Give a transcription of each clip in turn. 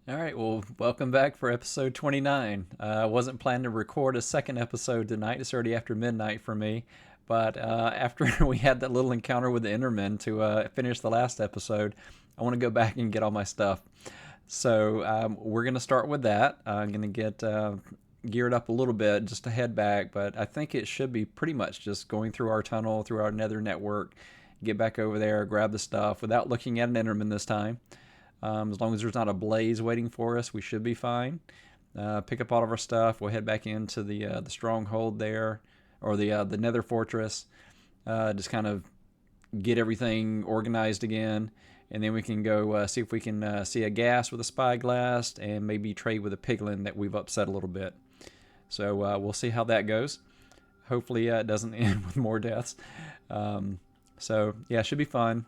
Alright, well, welcome back for episode 29. I wasn't planning to record a second episode tonight. It's already after midnight for me. But after we had that little encounter with the Enderman to finish the last episode, I want to go back and get all my stuff. So we're going to start with that. I'm going to get geared up a little bit just to head back. But I think it should be pretty much just going through our tunnel, through our Nether network, get back over there, grab the stuff without looking at an Enderman this time. As long as there's not a blaze waiting for us, we should be fine. Pick up all of our stuff. We'll head back into the stronghold there, or the Nether fortress. Just kind of get everything organized again, and then we can go see if we can see a Ghast with a spyglass, and maybe trade with a Piglin that we've upset a little bit. So we'll see how that goes. Hopefully it doesn't end with more deaths. So yeah, it should be fun.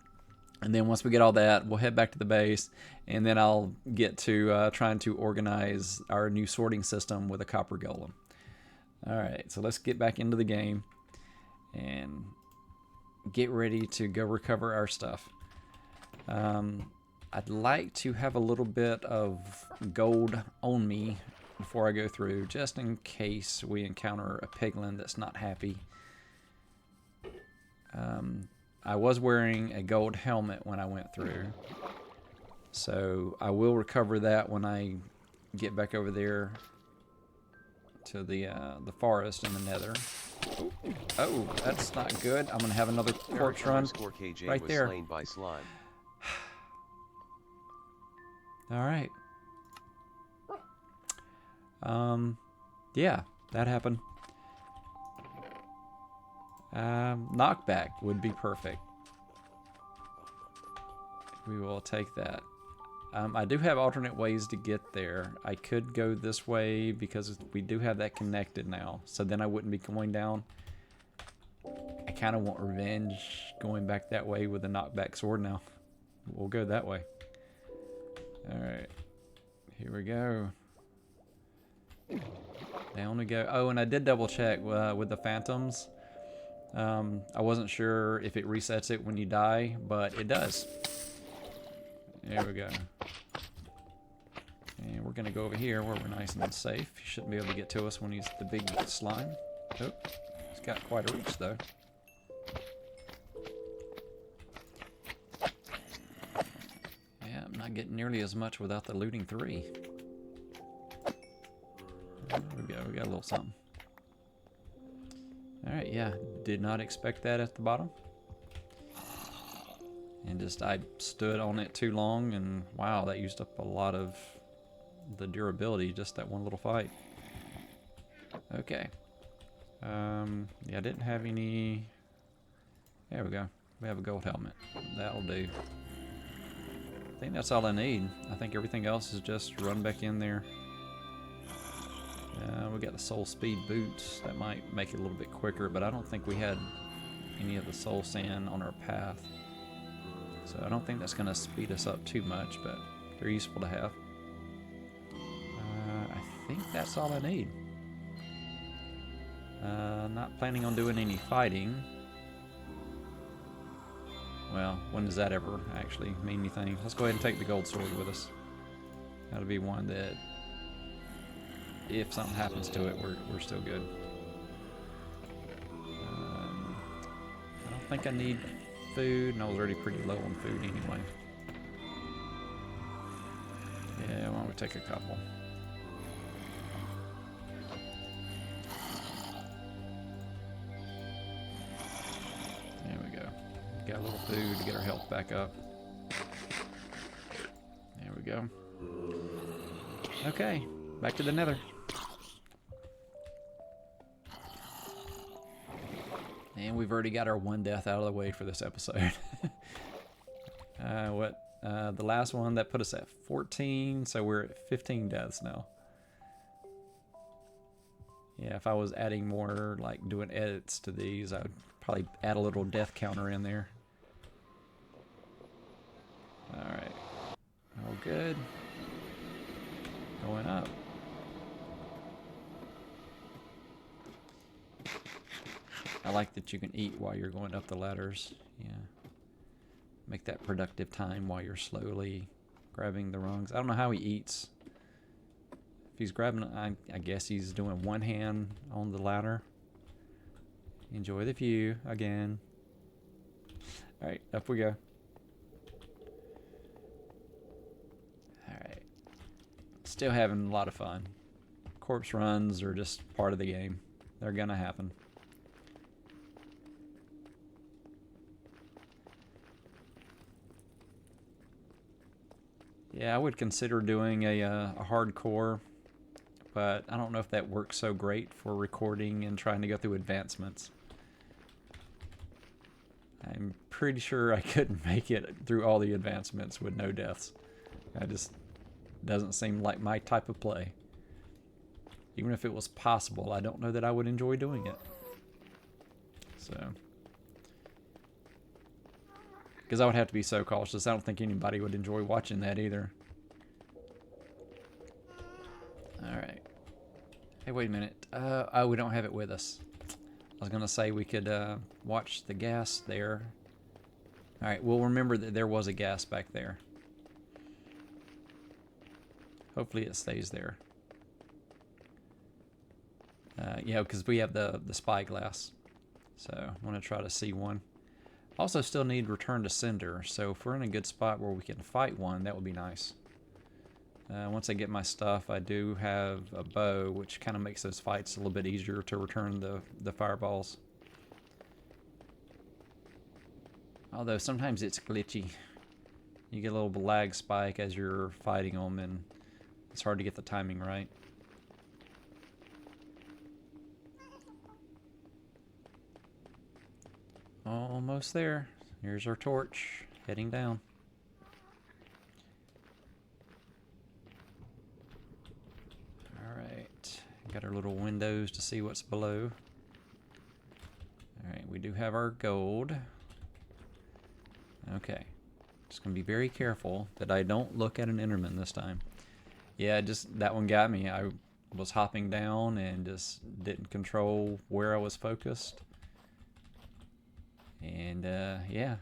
And then once we get all that, we'll head back to the base, and then I'll get to trying to organize our new sorting system with a copper golem. Alright, so let's get back into the game and get ready to go recover our stuff. I'd like to have a little bit of gold on me before I go through, just in case we encounter a piglin that's not happy. I was wearing a gold helmet when I went through, so I will recover that when I get back over there to the forest in the Nether. Oh, that's not good. I'm gonna have another corpse run right there. All right. Yeah, that happened. Knockback would be perfect. We will take that. I do have alternate ways to get there. I could go this way because we do have that connected now. So then I wouldn't be going down. I kind of want revenge going back that way with a knockback sword now. We'll go that way. Alright. Here we go. Down we go. Oh, and I did double check with the phantoms. I wasn't sure if it resets it when you die, but it does. There we go. And we're going to go over here where we're nice and safe. He shouldn't be able to get to us when he's the big slime. Oh, he's got quite a reach though. Yeah, I'm not getting nearly as much without the looting 3. There we go, we got a little something. Alright, yeah, did not expect that at the bottom. And just, I stood on it too long, and wow, that used up a lot of the durability, just that one little fight. Okay. Yeah, I didn't have any... There we go. We have a gold helmet. That'll do. I think that's all I need. I think everything else is just run back in there. We got the soul speed boots. That might make it a little bit quicker, but I don't think we had any of the soul sand on our path. So I don't think that's going to speed us up too much, but they're useful to have. I think that's all I need. Not planning on doing any fighting. Well, when does that ever actually mean anything? Let's go ahead and take the gold sword with us. That'll be one that, if something happens to it, we're still good. I don't think I need food, and I was already pretty low on food anyway. Yeah, why don't we take a couple? There we go. Got a little food to get our health back up. There we go. Okay, back to the Nether. And we've already got our one death out of the way for this episode. The last one that put us at 14, so we're at 15 deaths now. Yeah, if I was adding more, like doing edits to these, I would probably add a little death counter in there. Alright. All good. Going up. I like that you can eat while you're going up the ladders. Yeah. Make that productive time while you're slowly grabbing the rungs. I don't know how he eats. If he's grabbing, I guess he's doing one hand on the ladder. Enjoy the view again. Alright, up we go. Alright. Still having a lot of fun. Corpse runs are just part of the game. They're gonna happen. Yeah, I would consider doing a hardcore, but I don't know if that works so great for recording and trying to go through advancements. I'm pretty sure I couldn't make it through all the advancements with no deaths. I just doesn't seem like my type of play. Even if it was possible, I don't know that I would enjoy doing it. So, because I would have to be so cautious. I don't think anybody would enjoy watching that either. Alright. Hey, wait a minute. Oh, we don't have it with us. I was going to say we could watch the ghast there. Alright, we'll remember that there was a ghast back there. Hopefully it stays there. Yeah, because we have the spyglass. So I want to try to see one. Also still need return to sender, so if we're in a good spot where we can fight one, that would be nice. Once I get my stuff, I do have a bow, which kind of makes those fights a little bit easier to return the fireballs. Although sometimes it's glitchy. You get a little lag spike as you're fighting them, and it's hard to get the timing right. Almost there. Here's our torch, heading down. Alright, got our little windows to see what's below. Alright, we do have our gold. Okay, just gonna be very careful that I don't look at an Enderman this time. Yeah, just that one got me. I was hopping down and just didn't control where I was focused. And yeah,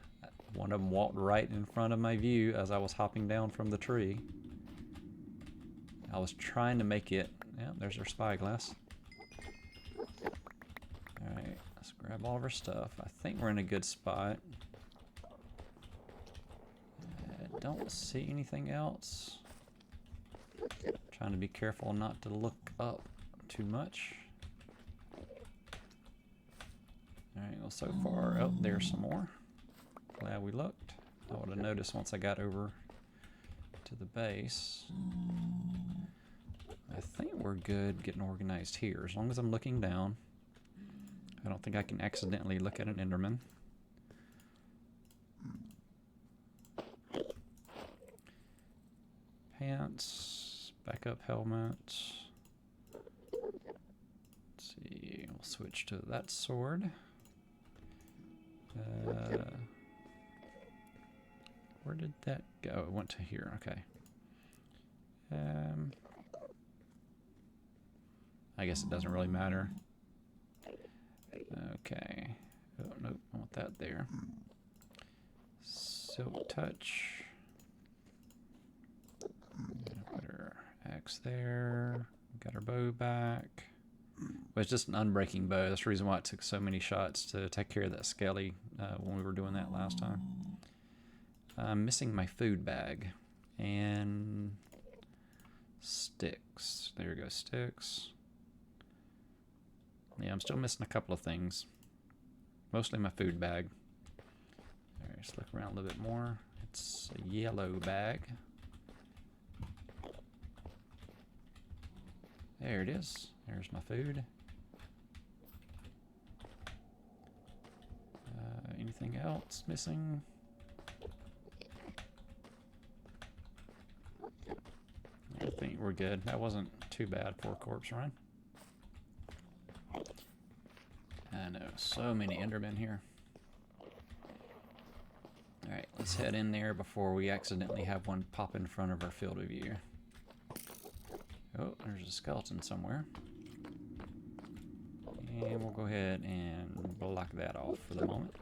one of them walked right in front of my view as I was hopping down from the tree. I was trying to make it. Yeah, there's our spyglass. Alright, let's grab all of our stuff. I think we're in a good spot. I don't see anything else. Trying to be careful not to look up too much. Alright, well, so far, oh, there's some more. Glad we looked. I would have noticed once I got over to the base. I think we're good getting organized here. As long as I'm looking down. I don't think I can accidentally look at an Enderman. Pants, backup helmet. Let's see, we'll switch to that sword. Where did that go? It went to here. Okay. I guess it doesn't really matter. Okay. Oh, nope. I want that there. Silk touch. Put our axe there. Got our bow back. Well, it's just an unbreaking bow. That's the reason why it took so many shots to take care of that skelly when we were doing that last time. I'm missing my food bag. And sticks. There we go, sticks. Yeah, I'm still missing a couple of things. Mostly my food bag. Alright, let's look around a little bit more. It's a yellow bag. There it is. There's my food. Anything else missing? I think we're good. That wasn't too bad for a corpse run. I know, so many Endermen here. Alright, let's head in there before we accidentally have one pop in front of our field of view. Oh, there's a skeleton somewhere. And we'll go ahead and block that off for the moment.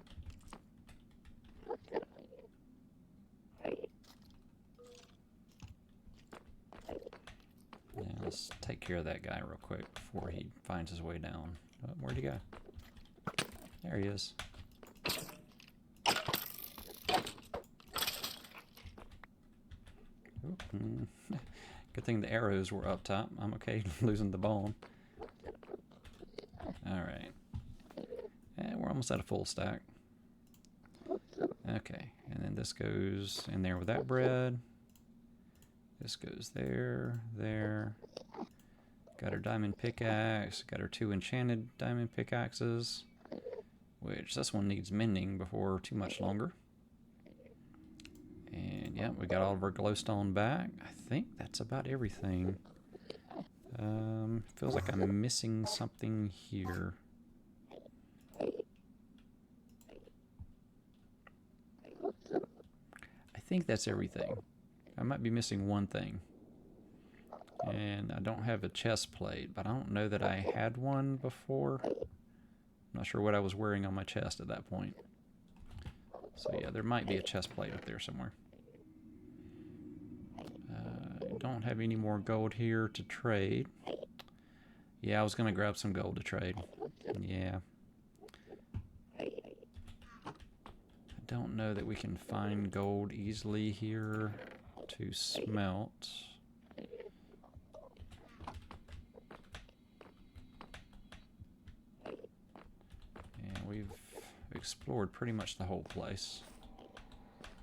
Let's take care of that guy real quick before he finds his way down. Oh, where'd he go? There he is. Good thing the arrows were up top. I'm okay losing the bone. Alright. And we're almost at a full stack. Okay, and then this goes in there with that bread. This goes there, there. Got our diamond pickaxe. Got our 2 enchanted diamond pickaxes. Which this one needs mending before too much longer. And yeah, we got all of our glowstone back. I think that's about everything. Feels like I'm missing something here. I think that's everything. I might be missing one thing. And I don't have a chest plate, but I don't know that I had one before. I'm not sure what I was wearing on my chest at that point. So yeah, there might be a chest plate up there somewhere. I don't have any more gold here to trade. Yeah, I was going to grab some gold to trade. Yeah. I don't know that we can find gold easily here to smelt. And we've explored pretty much the whole place.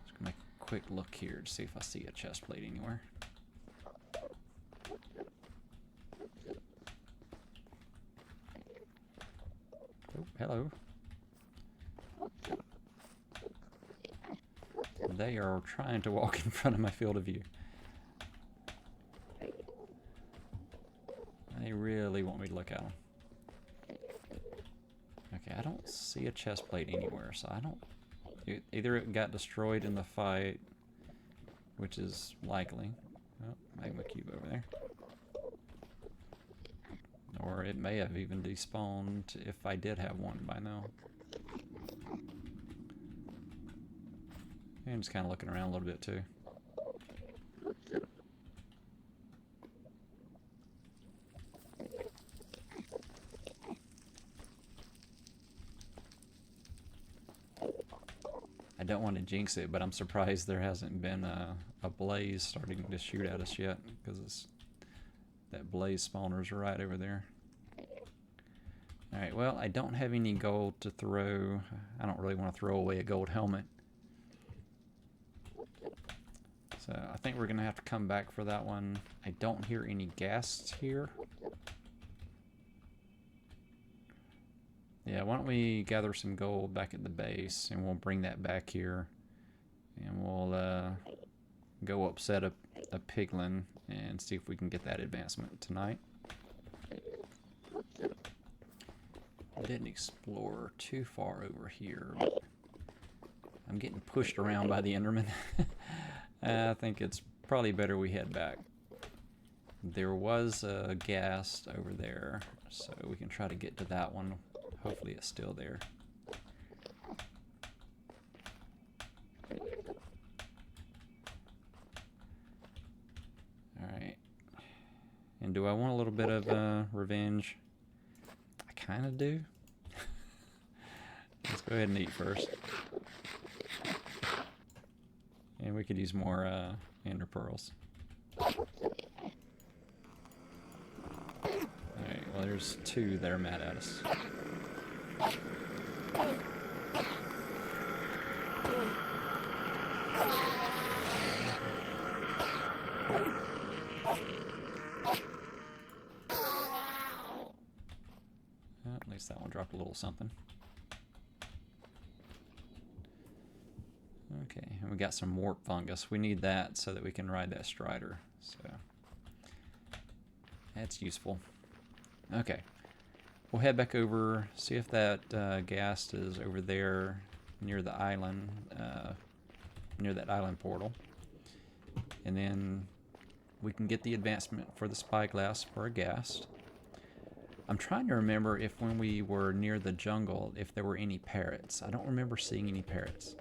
Just gonna make a quick look here to see if I see a chest plate anywhere. Oh, hello. They are trying to walk in front of my field of view. They really want me to look at them. Okay, I don't see a chest plate anywhere, so I don't... Either it got destroyed in the fight, which is likely. Oh, magma cube over there. Or it may have even despawned if I did have one by now. And just kind of looking around a little bit too. I don't want to jinx it, but I'm surprised there hasn't been a blaze starting to shoot at us yet, because that blaze spawner's right over there. Alright, well, I don't have any gold to throw. I don't really want to throw away a gold helmet. So I think we're going to have to come back for that one. I don't hear any ghasts here. Yeah, why don't we gather some gold back at the base, and we'll bring that back here. And we'll go upset a piglin and see if we can get that advancement tonight. I didn't explore too far over here. I'm getting pushed around by the Enderman. I think it's probably better we head back. There was a ghast over there, so we can try to get to that one. Hopefully it's still there. Alright. And do I want a little bit of revenge? I kind of do. Let's go ahead and eat first. And we could use more ender pearls. Alright, well there's 2 that are mad at us. At least that one dropped a little something. Okay, and we got some warp fungus. We need that so that we can ride that strider. So that's useful. Okay, we'll head back over, see if that ghast is over there near the island, near that island portal. And then we can get the advancement for the spyglass for a ghast. I'm trying to remember if when we were near the jungle, if there were any parrots. I don't remember seeing any parrots.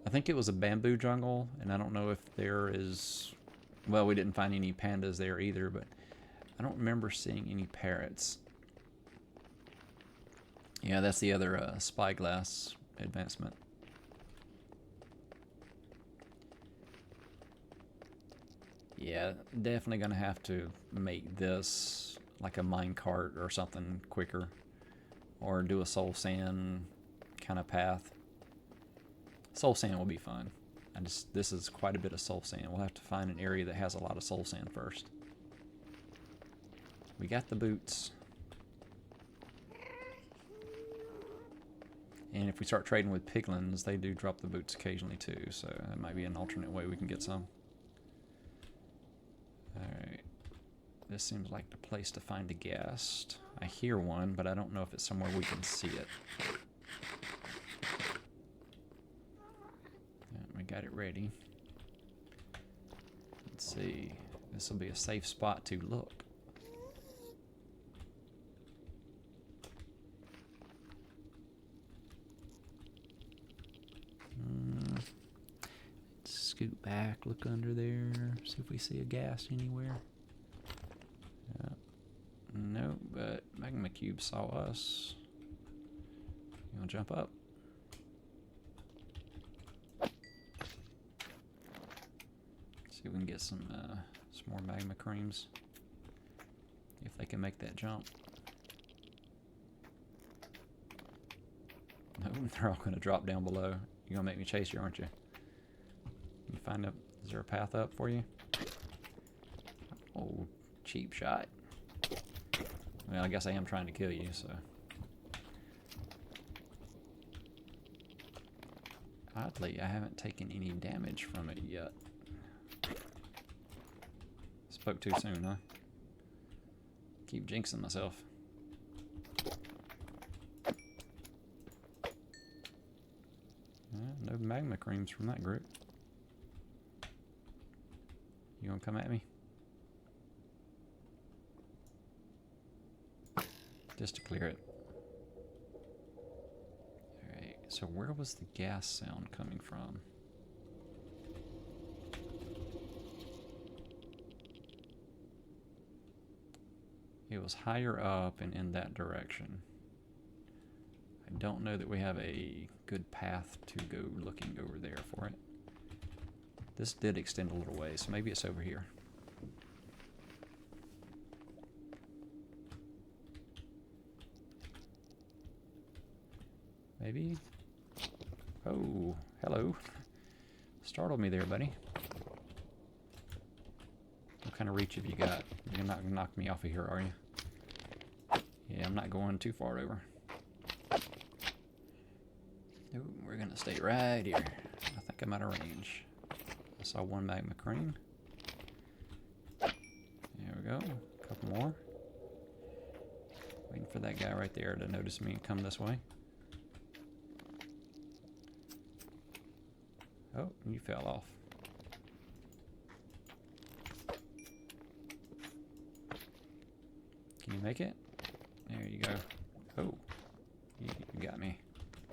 I think it was a bamboo jungle, and I don't know if there is Well, we didn't find any pandas there either, but I don't remember seeing any parrots. Yeah, that's the other spyglass advancement. Yeah, definitely gonna have to make this like a minecart or something quicker, or do a soul sand kind of path. Soul sand will be fun. This is quite a bit of soul sand. We'll have to find an area that has a lot of soul sand first. We got the boots. And if we start trading with piglins, they do drop the boots occasionally too, so that might be an alternate way we can get some. Alright. This seems like the place to find a ghast. I hear one, but I don't know if it's somewhere we can see it. We got it ready. Let's see. This will be a safe spot to look. Scoot back, look under there, see if we see a ghast anywhere. No, but Magma Cube saw us. You wanna jump up? See if we can get some more magma creams. If they can make that jump. No, they're all gonna drop down below. You're gonna make me chase you, aren't you? You find a, is there a path up for you? Oh, cheap shot. Well, I guess I am trying to kill you, so. Oddly, I haven't taken any damage from it yet. Spoke too soon, huh? Keep jinxing myself. No magma creams from that group. You gonna come at me? Just to clear it. Alright, so where was the ghast sound coming from? It was higher up and in that direction. I don't know that we have a good path to go looking over there for it. This did extend a little way, so maybe it's over here. Maybe? Oh, hello. Startled me there, buddy. What kind of reach have you got? You're not gonna knock me off of here, are you? Yeah, I'm not going too far over. Ooh, we're gonna stay right here. I think I'm out of range. I saw one magma cream. There we go. A couple more. Waiting for that guy right there to notice me and come this way. Oh, you fell off. Can you make it? There you go. Oh, you got me.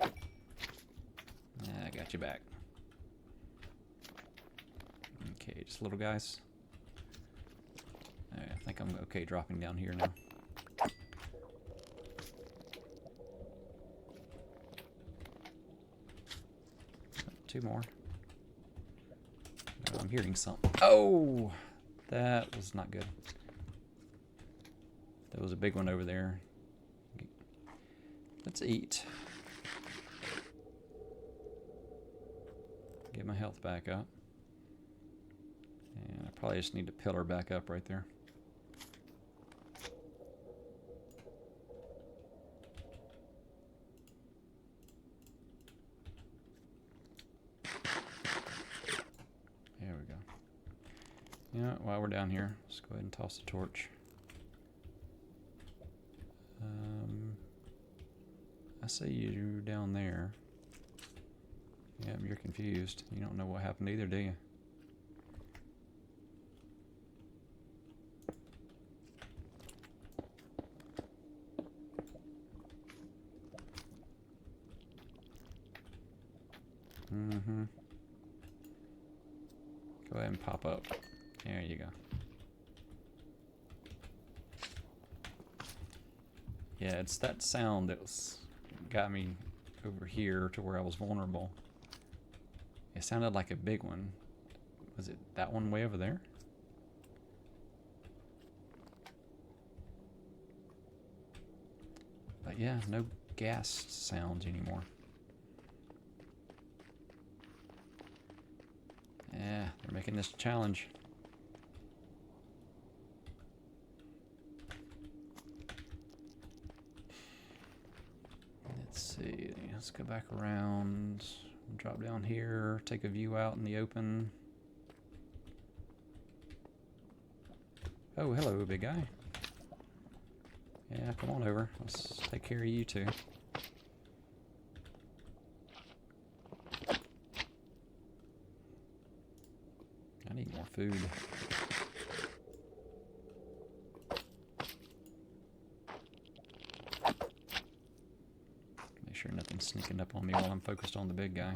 I got you back. Okay, just little guys. Alright, I think I'm okay dropping down here now. Two more. Oh, I'm hearing something. Oh! That was not good. There was a big one over there. Let's eat. Get my health back up. And I probably just need to pillar back up right there. There we go. Yeah, while we're down here, let's go ahead and toss the torch. I see you down there. Yeah, you're confused. You don't know what happened either, do you? Go ahead and pop up. There you go. Yeah, it's that sound that got me over here to where I was vulnerable. It sounded like a big one. Was it that one way over there? But yeah, no ghast sounds anymore. Yeah, they're making this a challenge. Let's see, let's go back around, drop down here, take a view out in the open. Oh, hello, big guy. Yeah, come on over. Let's take care of you too. I need more food. Make sure nothing's sneaking up on me while I'm focused on the big guy.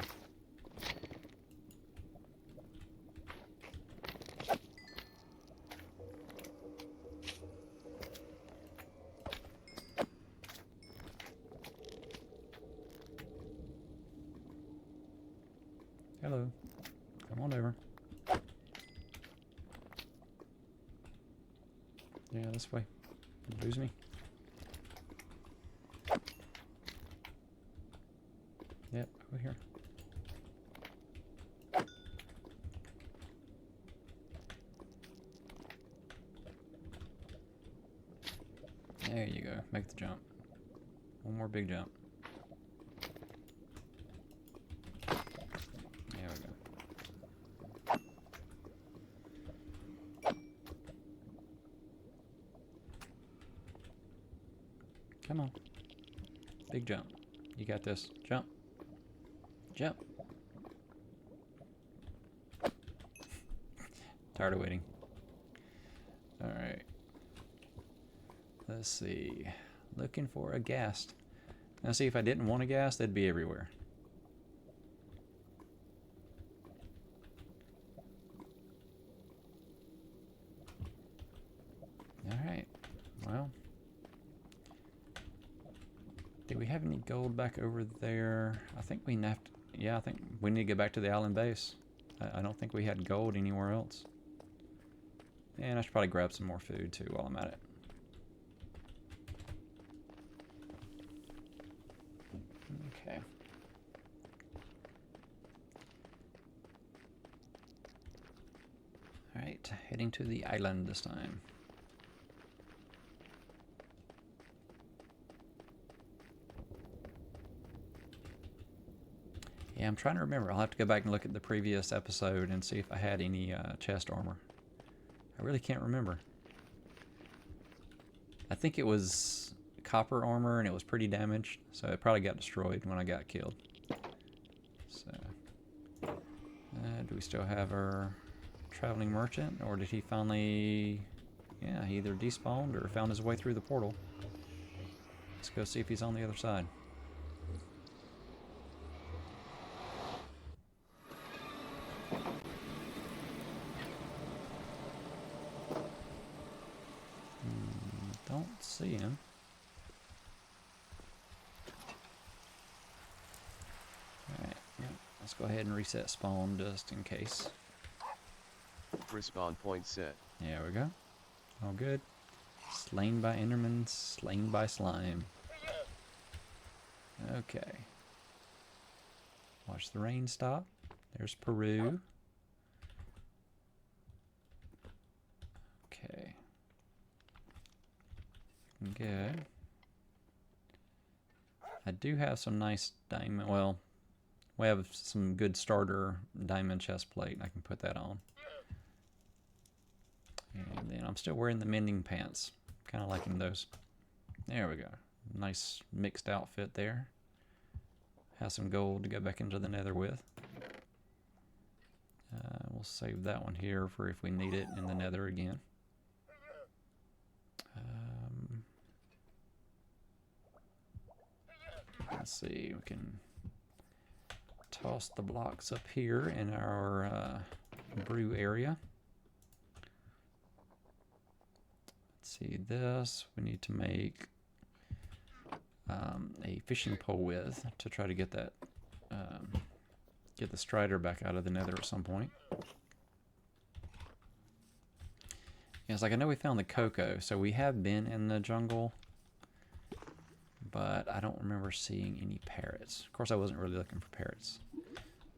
Hello. Come on over. Yeah, this way. You lose me. Yep, over here. There you go. Make the jump. One more big jump. There we go. Come on. Big jump. You got this. Jump. Jump. Tired of waiting. Alright. Let's see. Looking for a ghast. Now see, if I didn't want a ghast, they'd be everywhere. Alright. Well. Do we have any gold back over there? I think we have to, yeah, I think we need to go back to the island base. I don't think we had gold anywhere else. And I should probably grab some more food too while I'm at it. Okay. Alright, heading to the island this time. Yeah, I'm trying to remember. I'll have to go back and look at the previous episode and see if I had any chest armor. I really can't remember. I think it was copper armor and it was pretty damaged, so it probably got destroyed when I got killed. So, do we still have our traveling merchant, or did he finally... Yeah, he either despawned or found his way through the portal. Let's go see if he's on the other side. Don't see him. Alright, yeah, let's go ahead and reset spawn just in case. Respawn point set. There we go. All good. Slain by Enderman, slain by slime. Okay. Watch the rain stop. There's Peru. Okay. Good. I do have some nice diamond, well, we have some good starter diamond chest plate. I can put that on. And then I'm still wearing the mending pants. Kind of liking those. There we go. Nice mixed outfit there. Have some gold to go back into the nether with. We'll save that one here for if we need it in the nether again. Let's see, we can toss the blocks up here in our brew area. see this. We need to make a fishing pole with to try to get that, get the strider back out of the nether at some point. Yeah, it's like I know we found the cocoa, so we have been in the jungle, but I don't remember seeing any parrots. Of course, I wasn't really looking for parrots.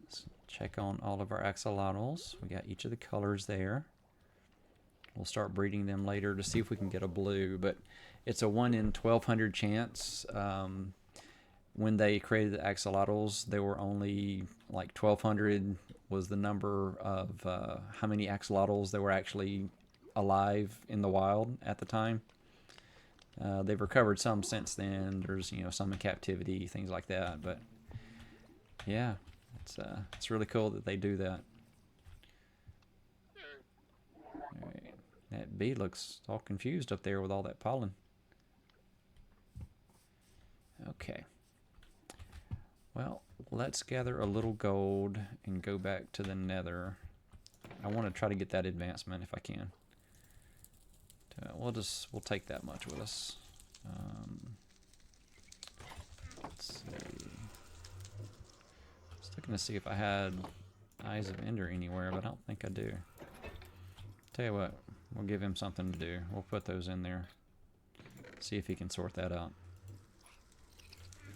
Let's check on all of our axolotls. We got each of the colors there. We'll start breeding them later to see if we can get a blue, but it's a 1 in 1,200 chance. When they created the axolotls, there were only like 1,200 was the number of how many axolotls there were actually alive in the wild at the time. They've recovered some since then. There's, you know, some in captivity, things like that. But yeah, it's really cool that they do that. All right. That bee looks all confused up there with all that pollen. Okay. Well, let's gather a little gold and go back to the nether. I want to try to get that advancement if I can. We'll take that much with us. Let's see. Just looking to see if I had Eyes of Ender anywhere, but I don't think I do. Tell you what, we'll give him something to do. We'll put those in there. See if he can sort that out.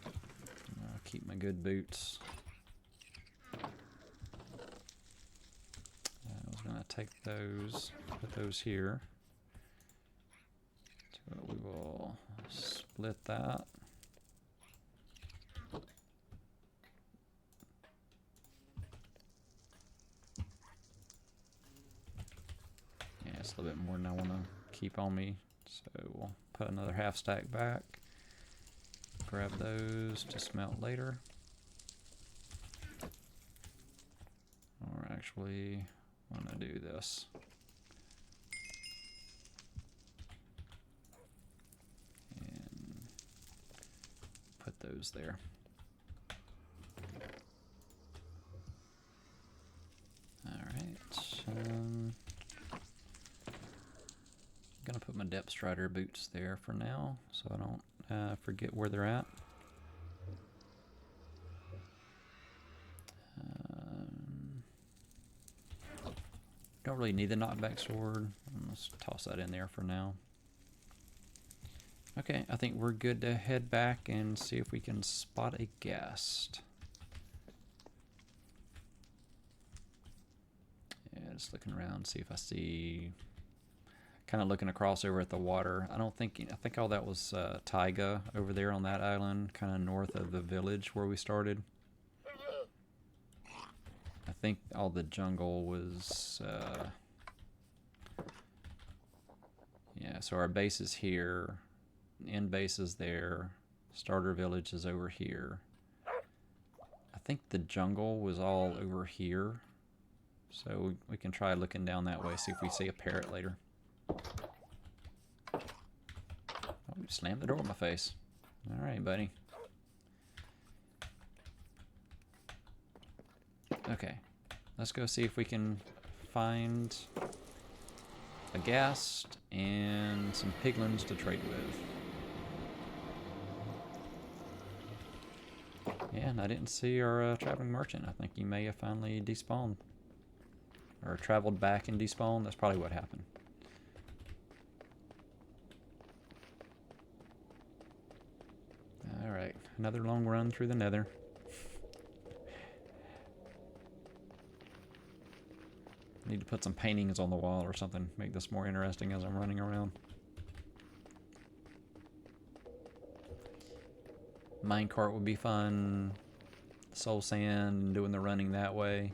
I'll keep my good boots. I was gonna take those, put those here. So we will split that. Yeah, it's a little bit more than I want to keep on me. So we'll put another half stack back. Grab those to smelt later. Or actually, I'm going to do this. And put those there. Alright. I'm going to put my depth strider boots there for now, so I don't forget where they're at. Don't really need the knockback sword. Let's toss that in there for now. Okay, I think we're good to head back and see if we can spot a ghast. Yeah, just looking around, see if I see. Kind of looking across over at the water. I think all that was taiga over there on that island, kind of north of the village where we started. I think all the jungle was, yeah, so our base is here, end base is there, starter village is over here. I think the jungle was all over here, so we can try looking down that way, see if we see a parrot later. Oh, you slammed the door in my face. Alright, buddy. Okay, let's go see if we can find a ghast and some piglins to trade with. Yeah, and I didn't see our traveling merchant. I think he may have finally despawned. Or traveled back and despawned. That's probably what happened. Alright, another long run through the nether. Need to put some paintings on the wall or something, make this more interesting as I'm running around. Minecart would be fun. Soul Sand, doing the running that way.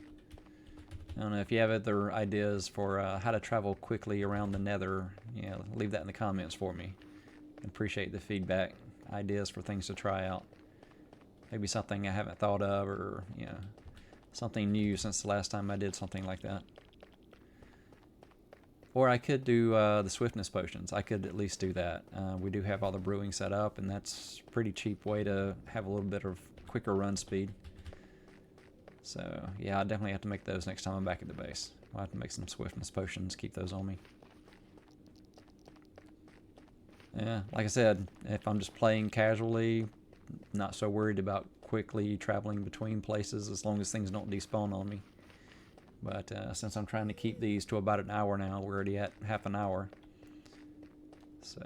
I don't know if you have other ideas for how to travel quickly around the nether. Yeah, leave that in the comments for me. Appreciate the feedback. Ideas for things to try out. Maybe something I haven't thought of, or you know, something new since the last time I did something like that. Or I could do the swiftness potions. I could at least do that. We do have all the brewing set up, and that's a pretty cheap way to have a little bit of quicker run speed. So yeah, I definitely have to make those next time I'm back at the base. I'll have to make some swiftness potions, keep those on me. Yeah, like I said, if I'm just playing casually, not so worried about quickly traveling between places as long as things don't despawn on me. But since I'm trying to keep these to about an hour now, we're already at half an hour. So,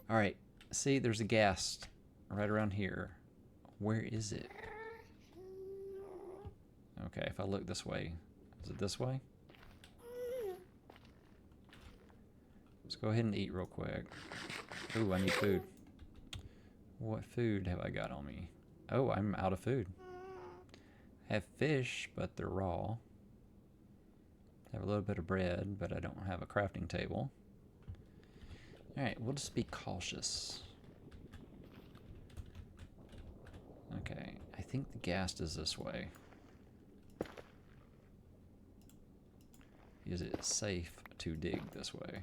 alright, see, there's a ghast right around here. Where is it? Okay, if I look this way, is it this way? Let's go ahead and eat real quick. Ooh, I need food. What food have I got on me? Oh, I'm out of food. I have fish, but they're raw. I have a little bit of bread, but I don't have a crafting table. Alright, we'll just be cautious. Okay, I think the ghast is this way. Is it safe to dig this way?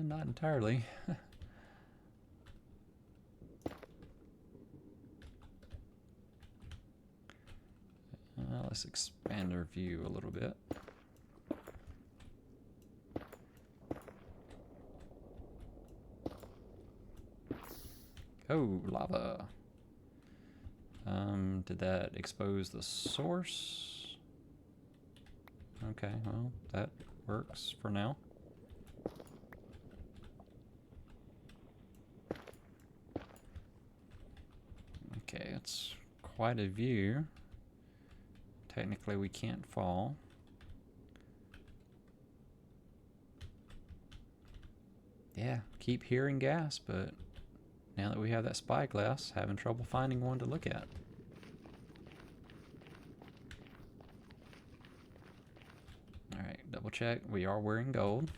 Not entirely. Let's expand our view a little bit. Oh, lava. Did that expose the source? Okay, well, that works for now. Okay, it's quite a view. Technically, we can't fall. Yeah, keep hearing gas, but now that we have that spyglass, having trouble finding one to look at. Alright, double check. We are wearing gold.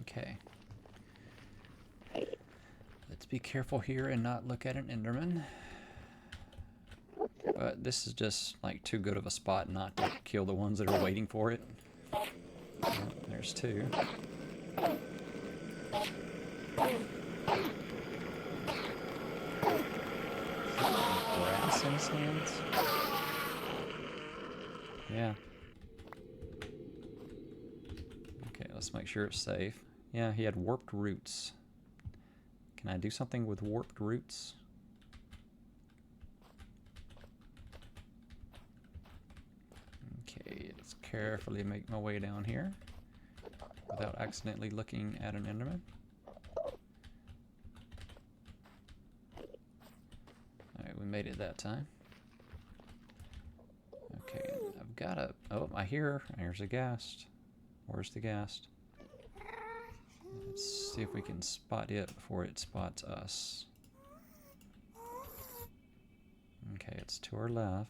Okay. Let's be careful here and not look at an Enderman. But this is just like too good of a spot not to kill the ones that are waiting for it. Oh, there's two. Grass in his hands? Yeah. Okay, let's make sure it's safe. Yeah, he had warped roots. Can I do something with warped roots? Okay, let's carefully make my way down here without accidentally looking at an Enderman. Alright, we made it that time. Okay, I've got a... Oh, I hear... There's a ghast. Where's the ghast? Let's see if we can spot it before it spots us. Okay, it's to our left.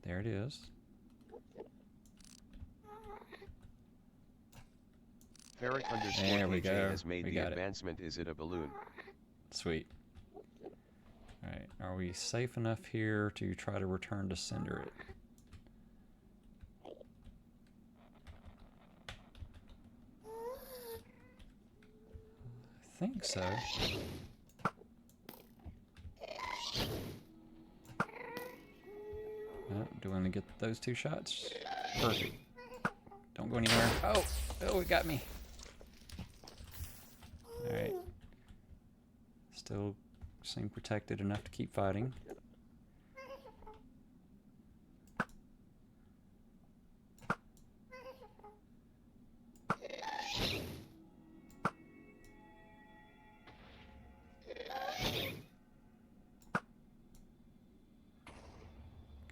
There it is. Ferric There we _KJ go. has made We the got it. advancement. Is it a balloon? Sweet. Alright, are we safe enough here to try to return to sender it? I think so. Oh, do I want to get those two shots? Perfect. Don't go anywhere. Oh! Oh, it got me. Alright. Still seem protected enough to keep fighting.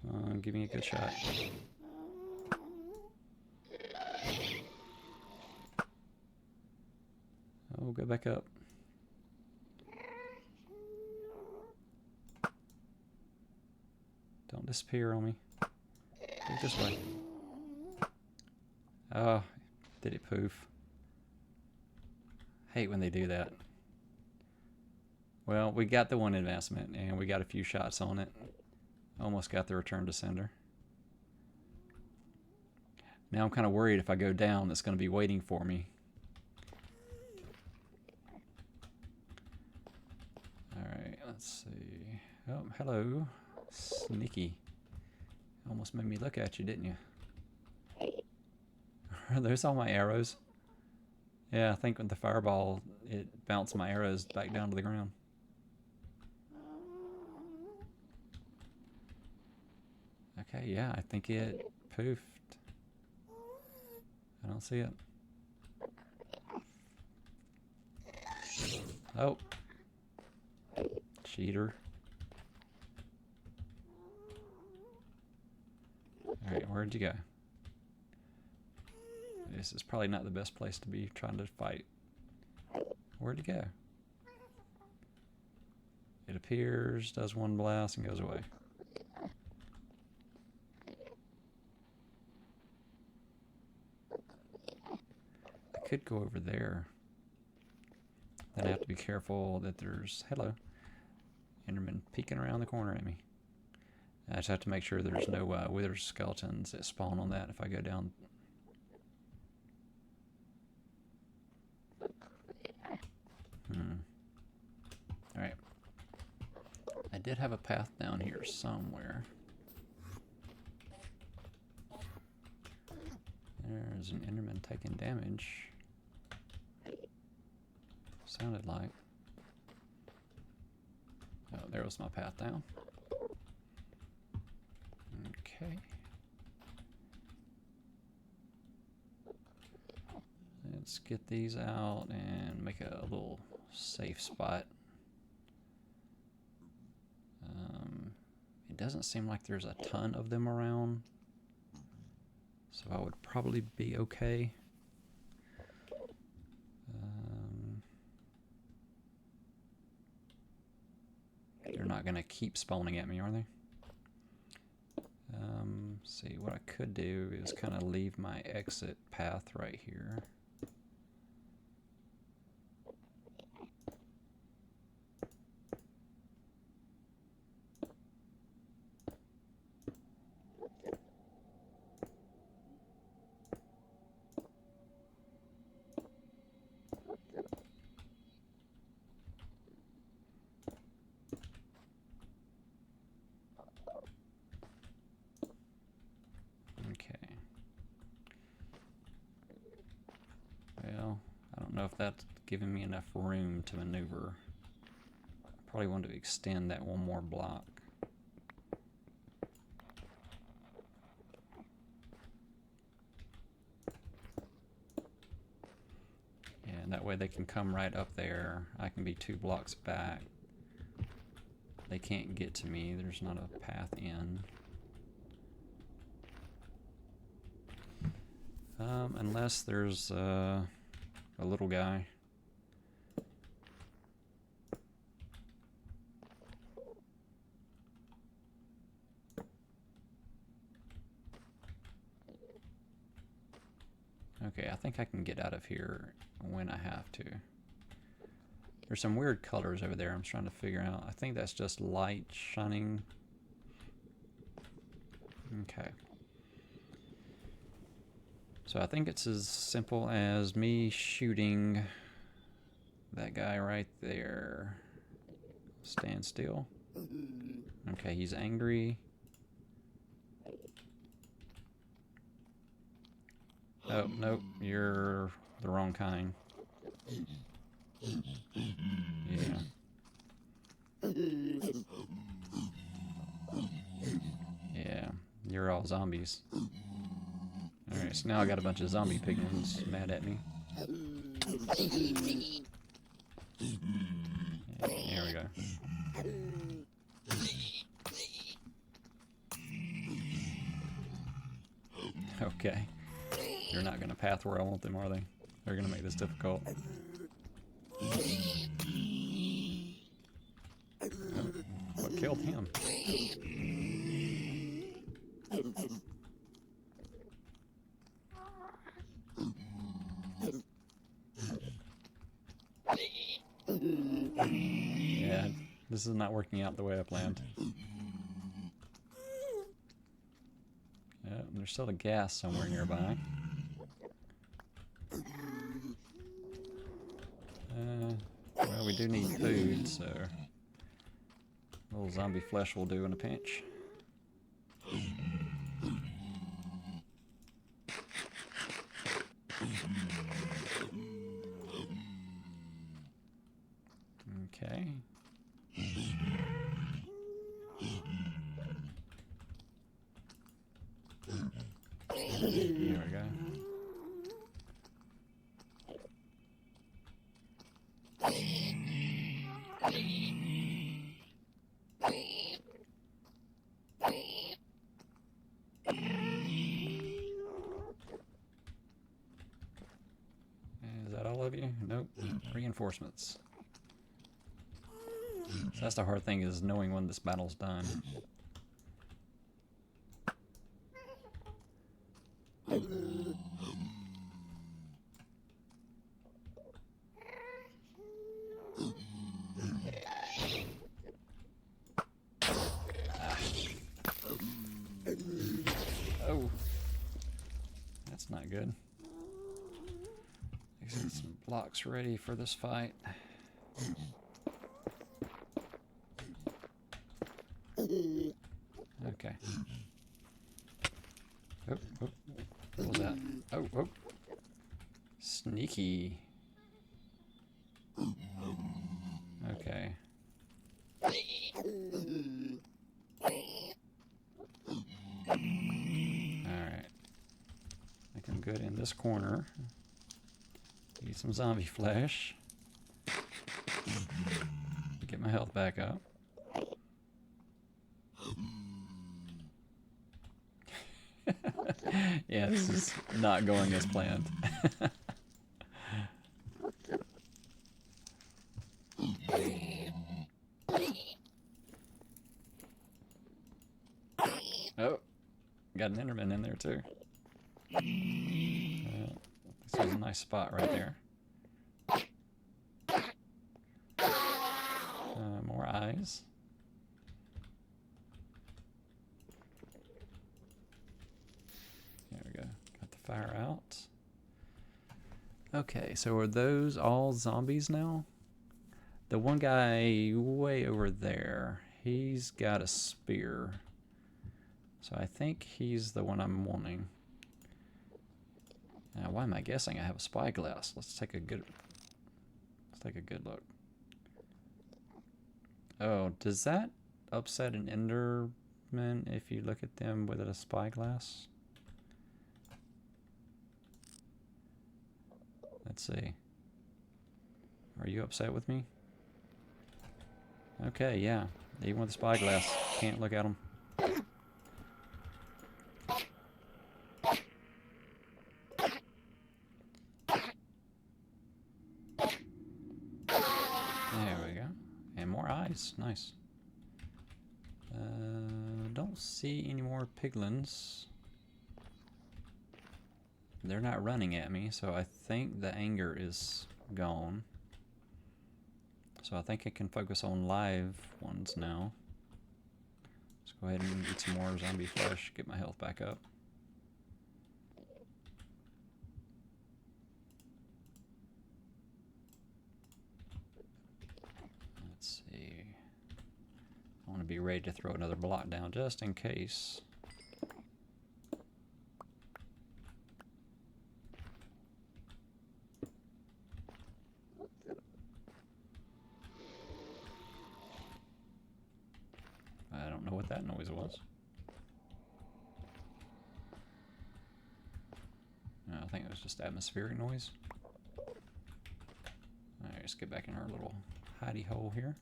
Come on, give me a good shot. Oh, go back up. Don't disappear on me. Go this way. Oh, did it poof? Hate when they do that. Well, we got the one advancement, and we got a few shots on it. Almost got the return to sender. Now I'm kind of worried if I go down, it's going to be waiting for me. Alright, let's see. Oh, hello. Sneaky. Almost made me look at you, didn't you? Are those all my arrows? Yeah, I think with the fireball, it bounced my arrows back down to the ground. Okay, yeah, I think it poofed. I don't see it. Oh. Cheater. Alright, where'd you go? This is probably not the best place to be trying to fight. Where'd he go? It appears, does one blast, and goes away. I could go over there. Then I have to be careful that there's... Hello. Enderman peeking around the corner at me. I just have to make sure there's no wither skeletons that spawn on that if I go down. Alright. I did have a path down here somewhere. There's an Enderman taking damage. Sounded like. Oh, there was my path down. Okay. Let's get these out and make a little safe spot. It doesn't seem like there's a ton of them around, so I would probably be okay. They're not going to keep spawning at me, are they? See, what I could do is kind of leave my exit path right here. I don't know if that's giving me enough room to maneuver. I probably want to extend that one more block. Yeah, and that way they can come right up there. I can be 2 blocks back. They can't get to me. There's not a path in. Unless there's a little guy. Okay, I think I can get out of here when I have to. There's some weird colors over there I'm trying to figure out. I think that's just light shining. Okay. So I think it's as simple as me shooting that guy right there. Stand still. Okay, he's angry. Oh, nope, you're the wrong kind. Yeah. Yeah, you're all zombies. Alright, so now I got a bunch of zombie piglins mad at me. Yeah, here we go. Okay. They're not going to path where I want them, are they? They're going to make this difficult. Oh, what killed him? Yeah, this is not working out the way I planned. there's still a ghast somewhere nearby. Well, we do need food, so a little zombie flesh will do in a pinch. Okay. There we go. Is that all of you? Nope. Reinforcements. So that's the hard thing, is knowing when this battle's done. Oh, that's not good. Let's get some blocks ready for this fight. Okay. Oh, oh. What was that? Oh, oh. Sneaky. Okay. Alright. Make them good in this corner. Eat some zombie flesh. Get my health back up. Yeah, this is not going as planned. Oh, got an Enderman in there too. This is a nice spot right there. More eyes. There we go. Got the fire out. Okay, so are those all zombies now? The one guy way over there, he's got a spear. So I think he's the one I'm wanting. Why am I guessing? I have a spyglass. Let's take a good look. Oh, does that upset an Enderman if you look at them with a spyglass? Let's see. Are you upset with me? Okay, yeah. Even with a spyglass, can't look at them. There we go. And more eyes. Nice. Don't see any more piglins. They're not running at me, so I think the anger is gone. So I think I can focus on live ones now. Let's go ahead and eat some more zombie flesh, get my health back up. Let's see. I want to be ready to throw another block down just in case. I don't know what that noise was. No, I think it was just atmospheric noise. Alright, let's get back in our little hidey hole here.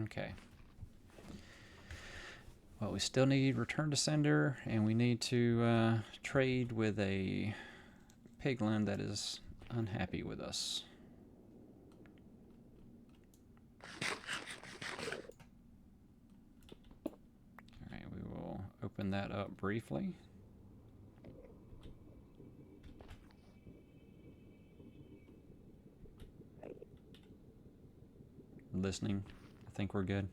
Okay. Well, we still need return to sender, and we need to trade with a piglin that is unhappy with us. Alright, we will open that up briefly. Listening. I think we're good.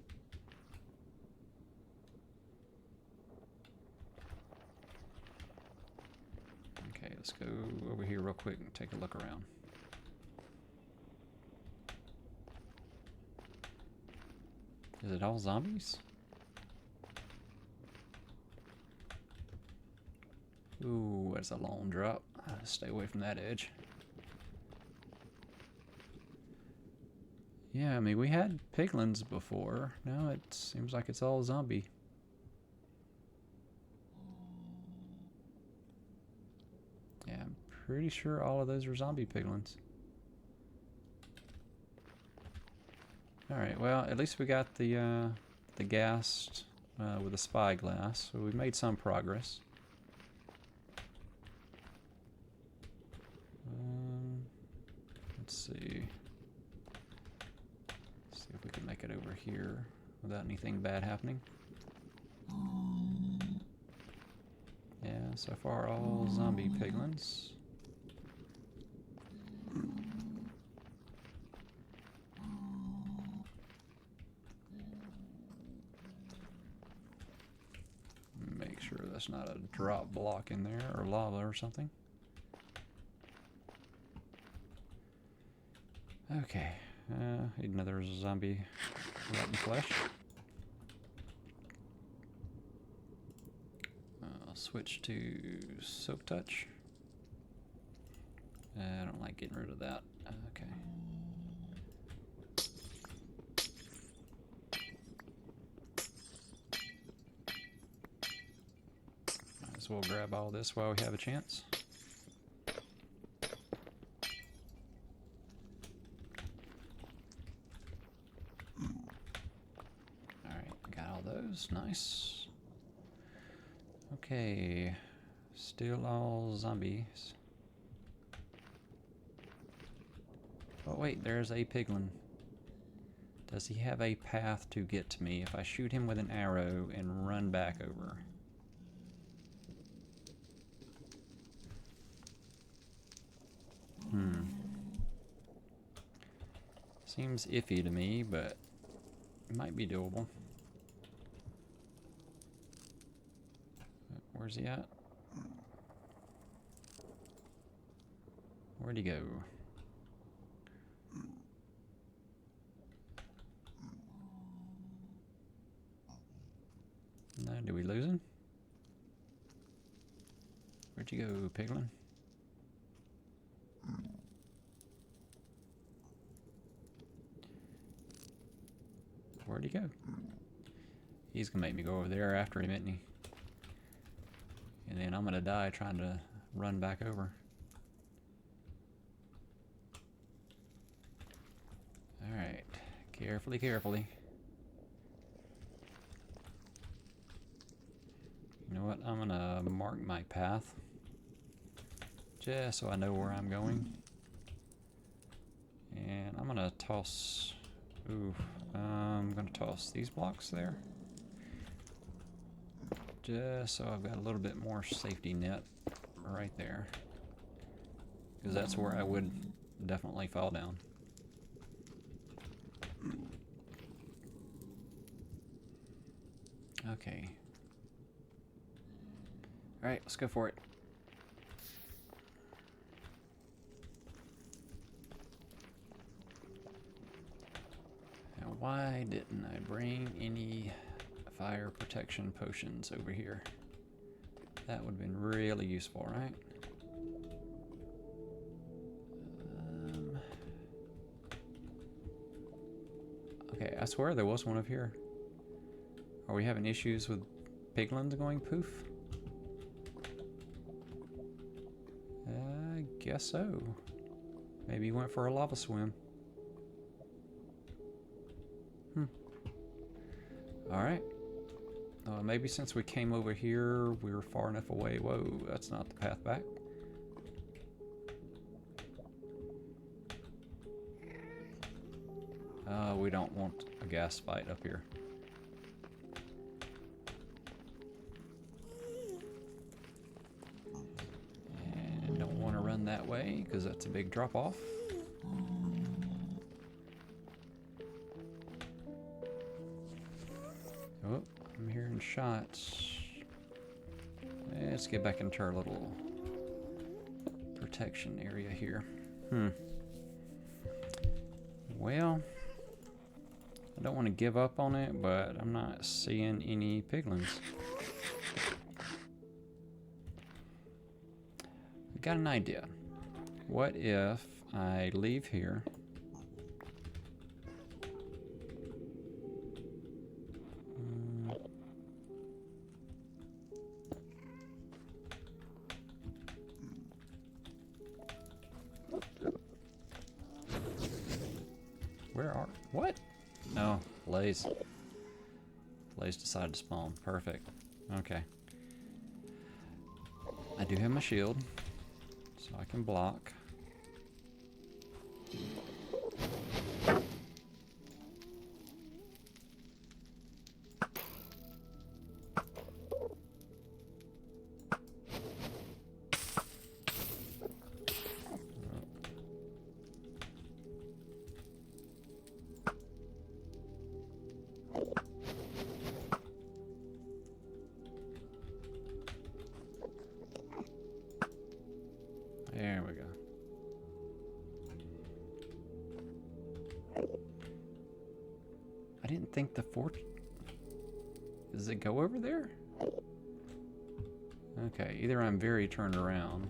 let's go over here real quick and take a look around. Is it all zombies? Ooh, that's a long drop. Stay away from that edge. Yeah, I mean, we had piglins before. Now it seems like it's all zombie. Yeah, I'm pretty sure all of those are zombie piglins. Alright, well, at least we got the ghast with the spyglass, so we've made some progress. Let's see. Let's see if we can make it over here without anything bad happening. Yeah, so far all zombie piglins. Make sure that's not a drop block in there or lava or something. Okay, another zombie rotten flesh. I'll switch to soak touch. I don't like getting rid of that. Okay. Might as well grab all this while we have a chance. Nice. Okay, still all zombies. Oh wait, there's a piglin. Does he have a path to get to me if I shoot him with an arrow and run back over? Seems iffy to me, but it might be doable. Where's he at? Where'd he go? No, did we lose him? Where'd you go, Piglin? Where'd he go? He's gonna make me go over there after him, isn't he? And then I'm gonna die trying to run back over. Alright, carefully, carefully. You know what, I'm gonna mark my path. Just so I know where I'm going. And I'm gonna toss... Ooh, I'm gonna toss these blocks there. Just so I've got a little bit more safety net right there. Because that's where I would definitely fall down. Okay. Alright, let's go for it. Now, why didn't I bring any fire protection potions over here? That would have been really useful, right? Okay, I swear there was one up here. Are we having issues with piglins going poof? I guess so. Maybe he went for a lava swim. Alright. Maybe since we came over here, we were far enough away. Whoa, that's not the path back. We don't want a gas fight up here. And don't want to run that way, because that's a big drop off. Oh, I'm hearing shots. Let's get back into our little protection area here. Well, I don't want to give up on it, but I'm not seeing any piglins. I got an idea. What if I leave here? What? Oh, Blaze. Blaze decided to spawn. Perfect. Okay. I do have my shield, so I can block. There we go. I didn't think the fort... Does it go over there? Okay, either I'm very turned around,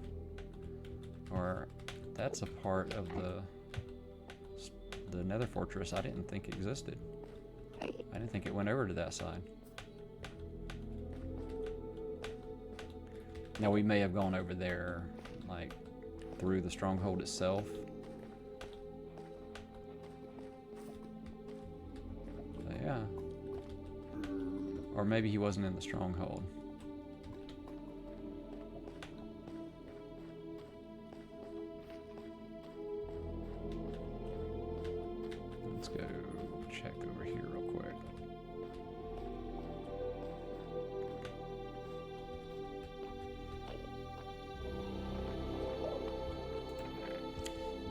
or that's a part of the Nether Fortress I didn't think existed. I didn't think it went over to that side. Now we may have gone over there, like, through the stronghold itself. But yeah. Or maybe he wasn't in the stronghold. Let's go check over here real quick.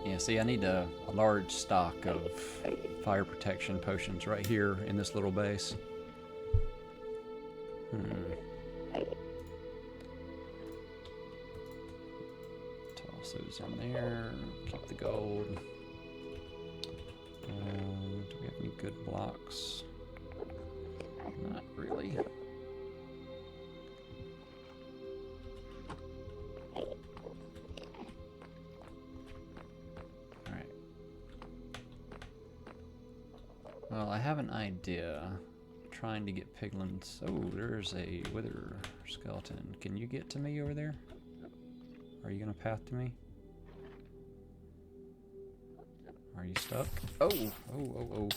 Yeah, see, I need a large stock of fire protection potions right here in this little base. Toss those in there. Keep the gold. Do we have any good blocks? Not really. Alright. Well, I have an idea. Trying to get piglins. Oh, there's a wither skeleton. Can you get to me over there? Are you gonna path to me? Are you stuck? Oh, oh.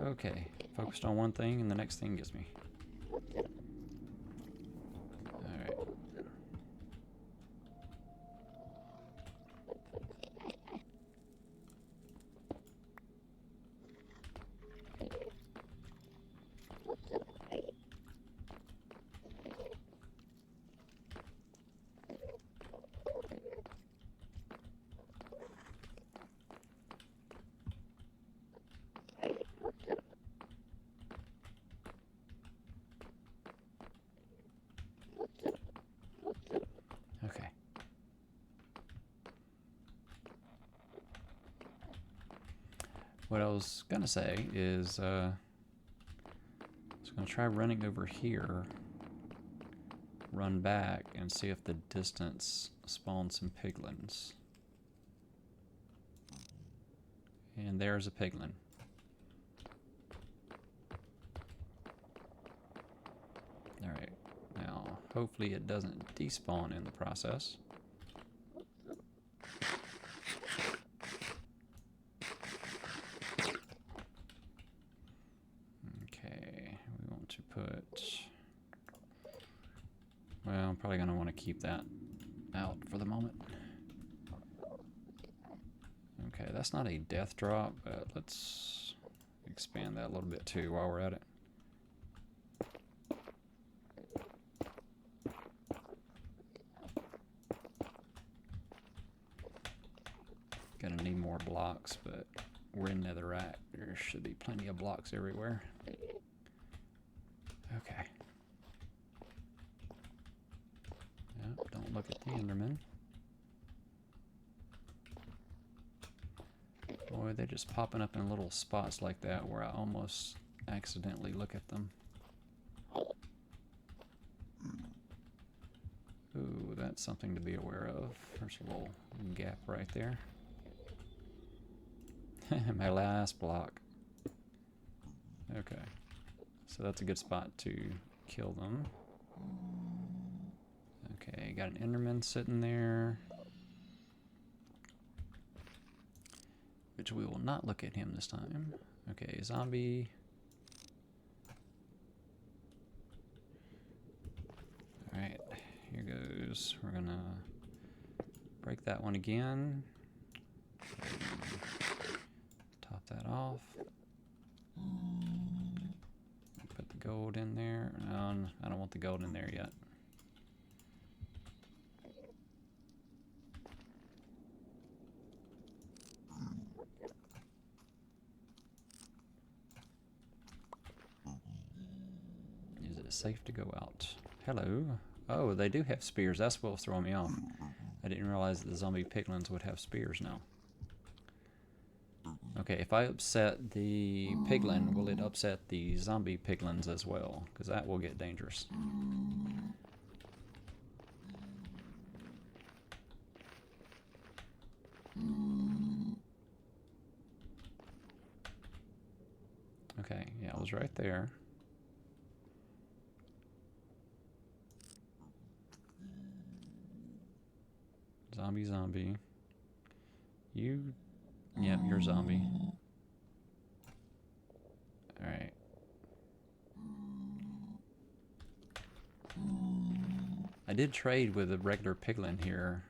Okay, focused on one thing and the next thing gets me. Alright. Okay. What I was gonna say is, I was gonna try running over here, run back, and see if the distance spawns some piglins. And there's a piglin. Alright, now hopefully it doesn't despawn in the process. Okay, we want to put... Well, I'm probably going to want to keep that out for the moment. Okay, that's not a death drop, but let's expand that a little bit too while we're at it. Gonna need more blocks, but we're in Netherrack. There should be plenty of blocks everywhere. Okay. Yep, don't look look at the Enderman. Boy, they're just popping up in little spots like that where I almost accidentally look at them. Ooh, that's something to be aware of. There's a little gap right there. My last block. Okay. So that's a good spot to kill them. Okay, got an Enderman sitting there. Which we will not look at him this time. Okay, zombie. Alright, here goes. We're gonna break that one again. Top that off. Put the gold in there. I don't want the gold in there yet. Is it safe to go out? Hello. Oh, they do have spears. That's what was throwing me off. I didn't realize that the zombie piglins would have spears now. Okay, if I upset the piglin, will it upset the zombie piglins as well? Because that will get dangerous. Okay, yeah, I was right there. Zombie, zombie. You... Yep, you're a zombie. Alright. I did trade with a regular piglin here.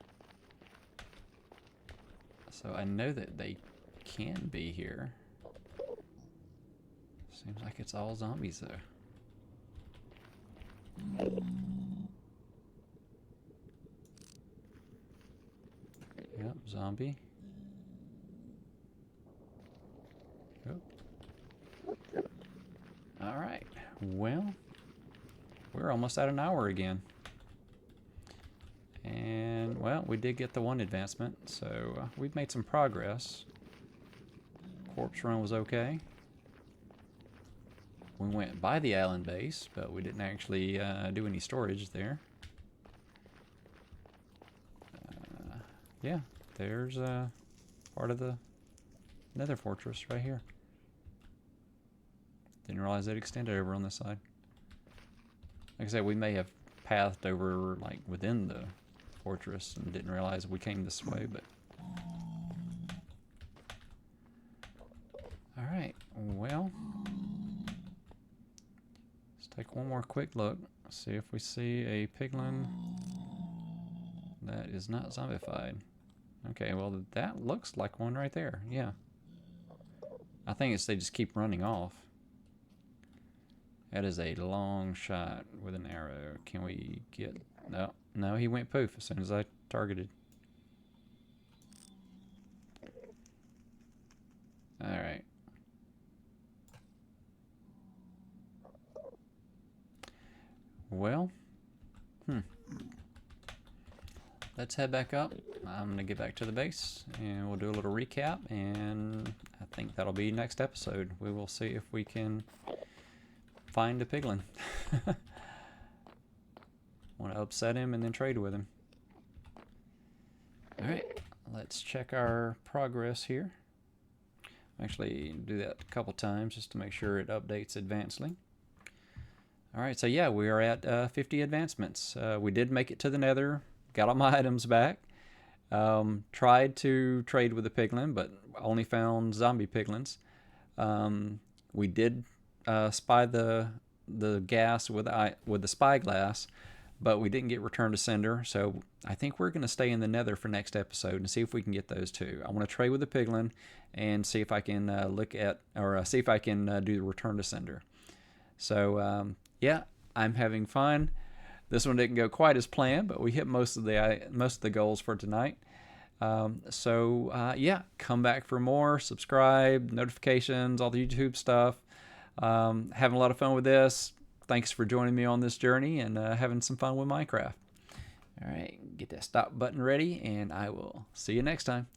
So I know that they can be here. Seems like it's all zombies though. Yep, zombie. Alright, well, we're almost at an hour again. And, well, we did get the one advancement, so we've made some progress. Corpse Run was okay. We went by the island base, but we didn't actually do any storage there. Yeah, there's part of the Nether fortress right here. Didn't realize it extended over on this side. Like I said, we may have pathed over like within the fortress and didn't realize we came this way, but... Alright, well... Let's take one more quick look. See if we see a piglin that is not zombified. Okay, well that looks like one right there, yeah. I think it's they just keep running off. That is a long shot with an arrow. Can we get... No, no, he went poof as soon as I targeted. Alright. Well, let's head back up. I'm going to get back to the base and we'll do a little recap, and I think that'll be next episode. We will see if we can find a piglin. Want to upset him and then trade with him. Alright, let's check our progress here. Actually, do that a couple times just to make sure it updates advancedly. Alright, so yeah, we are at 50 advancements. We did make it to the Nether, got all my items back. Tried to trade with the piglin, but only found zombie piglins. We did spy the ghast with the spyglass, but we didn't get return to sender, so I think we're going to stay in the Nether for next episode and see if we can get those two. I want to trade with the piglin and see if I can see if I can do the return to sender. So yeah, I'm having fun. This one didn't go quite as planned, but we hit most of the goals for tonight. Yeah, come back for more. Subscribe, notifications, all the YouTube stuff. Having a lot of fun with this. Thanks for joining me on this journey and having some fun with Minecraft. All right, get that stop button ready, and I will see you next time.